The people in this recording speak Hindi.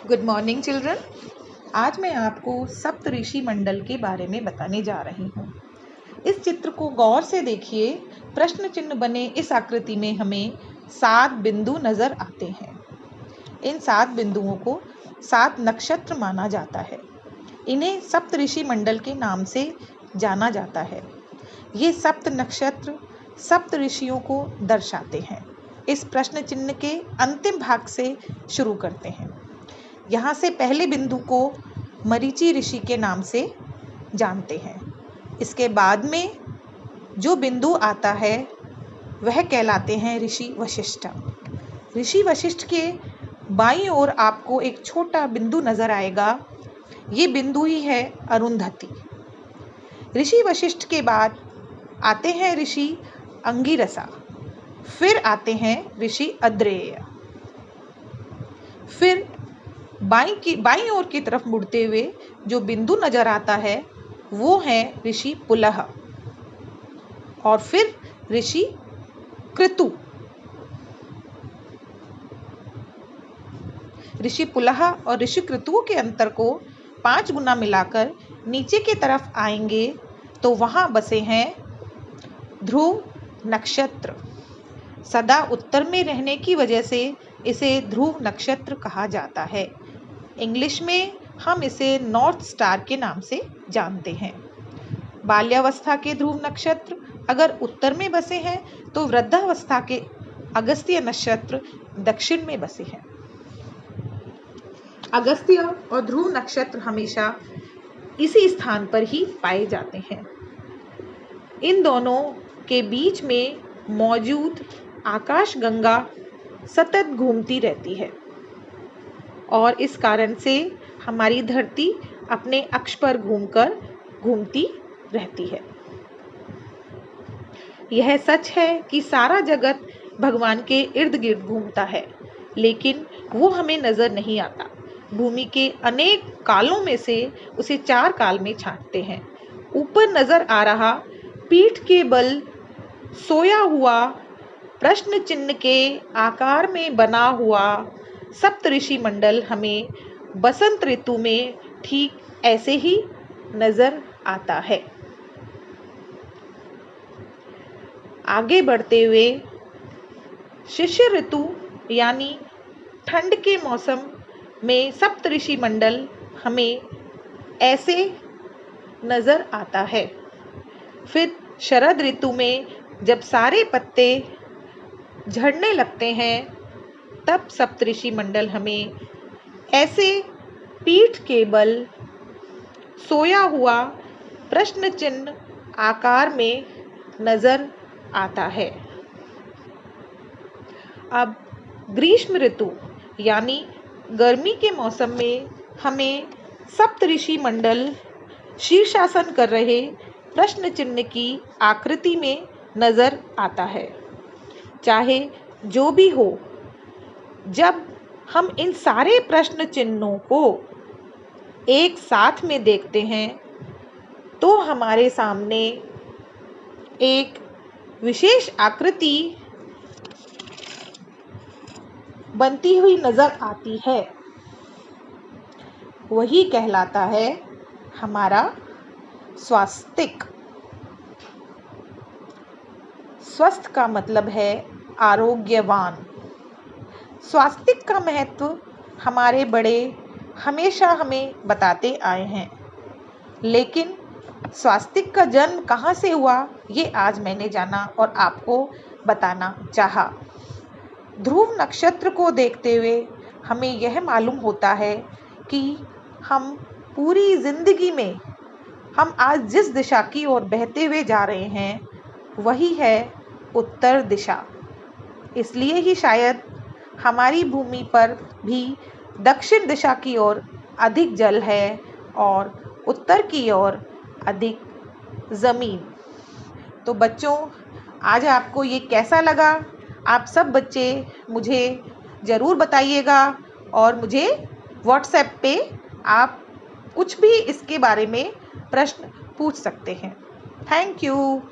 Good morning children. आज मैं आपको सप्तऋषि मंडल के बारे में बताने जा रही हूँ। इस चित्र को गौर से देखिए। प्रश्न चिन्ह बने इस आकृति में हमें 7 बिंदु नजर आते हैं। इन 7 बिंदुओं को 7 नक्षत्र माना जाता है। इन्हें सप्तऋषि मंडल के नाम से जाना जाता है। ये सप्त नक्षत्र सप्त ऋषियों को दर्शाते हैं। इस प्रश्न चिन्ह के अंतिम भाग से शुरू करते हैं। यहाँ से पहले बिंदु को मरीचि ऋषि के नाम से जानते हैं। इसके बाद में जो बिंदु आता है वह कहलाते हैं ऋषि वशिष्ठ। ऋषि वशिष्ठ के बाईं ओर आपको एक छोटा बिंदु नजर आएगा। ये बिंदु ही है अरुंधति। ऋषि वशिष्ठ के बाद आते हैं ऋषि अंगिरसा, फिर आते हैं ऋषि अद्रेय। फिर बाईं ओर की तरफ मुड़ते हुए जो बिंदु नजर आता है वो है ऋषि पुलह और फिर ऋषि कृतु। ऋषि पुलह और ऋषि कृतु के अंतर को 5 गुना मिलाकर नीचे की तरफ आएंगे तो वहां बसे हैं ध्रुव नक्षत्र। सदा उत्तर में रहने की वजह से इसे ध्रुव नक्षत्र कहा जाता है। इंग्लिश में हम इसे नॉर्थ स्टार के नाम से जानते हैं। बाल्यावस्था के ध्रुव नक्षत्र अगर उत्तर में बसे हैं तो वृद्धावस्था के अगस्त्य नक्षत्र दक्षिण में बसे हैं। अगस्त्य और ध्रुव नक्षत्र हमेशा इसी स्थान पर ही पाए जाते हैं। इन दोनों के बीच में मौजूद आकाशगंगा सतत घूमती रहती है और इस कारण से हमारी धरती अपने अक्ष पर घूमती रहती है। यह सच है कि सारा जगत भगवान के इर्द गिर्द घूमता है, लेकिन वो हमें नजर नहीं आता। भूमि के अनेक कालों में से उसे 4 काल में छांटते हैं। ऊपर नजर आ रहा पीठ के बल सोया हुआ प्रश्न चिन्ह के आकार में बना हुआ सप्तऋषि मंडल हमें बसंत ऋतु में ठीक ऐसे ही नजर आता है। आगे बढ़ते हुए शिशिर ऋतु यानी ठंड के मौसम में सप्तऋषि मंडल हमें ऐसे नजर आता है। फिर शरद ऋतु में जब सारे पत्ते झड़ने लगते हैं तब सप्तऋषि मंडल हमें ऐसे पीठ के बल सोया हुआ प्रश्न चिन्ह आकार में नजर आता है। अब ग्रीष्म ऋतु यानी गर्मी के मौसम में हमें सप्तऋषि मंडल शीर्षासन कर रहे प्रश्न चिन्ह की आकृति में नजर आता है। चाहे जो भी हो, जब हम इन सारे प्रश्न चिन्हों को एक साथ में देखते हैं तो हमारे सामने एक विशेष आकृति बनती हुई नजर आती है। वही कहलाता है हमारा स्वास्तिक। स्वस्थ का मतलब है आरोग्यवान। स्वास्तिक का महत्व हमारे बड़े हमेशा हमें बताते आए हैं, लेकिन स्वास्तिक का जन्म कहाँ से हुआ ये आज मैंने जाना और आपको बताना चाहा। ध्रुव नक्षत्र को देखते हुए हमें यह मालूम होता है कि हम पूरी जिंदगी में हम आज जिस दिशा की ओर बहते हुए जा रहे हैं वही है उत्तर दिशा। इसलिए ही शायद हमारी भूमि पर भी दक्षिण दिशा की ओर अधिक जल है और उत्तर की ओर अधिक जमीन। तो बच्चों, आज आपको ये कैसा लगा? आप सब बच्चे मुझे ज़रूर बताइएगा और मुझे व्हाट्सएप पे आप कुछ भी इसके बारे में प्रश्न पूछ सकते हैं। Thank you.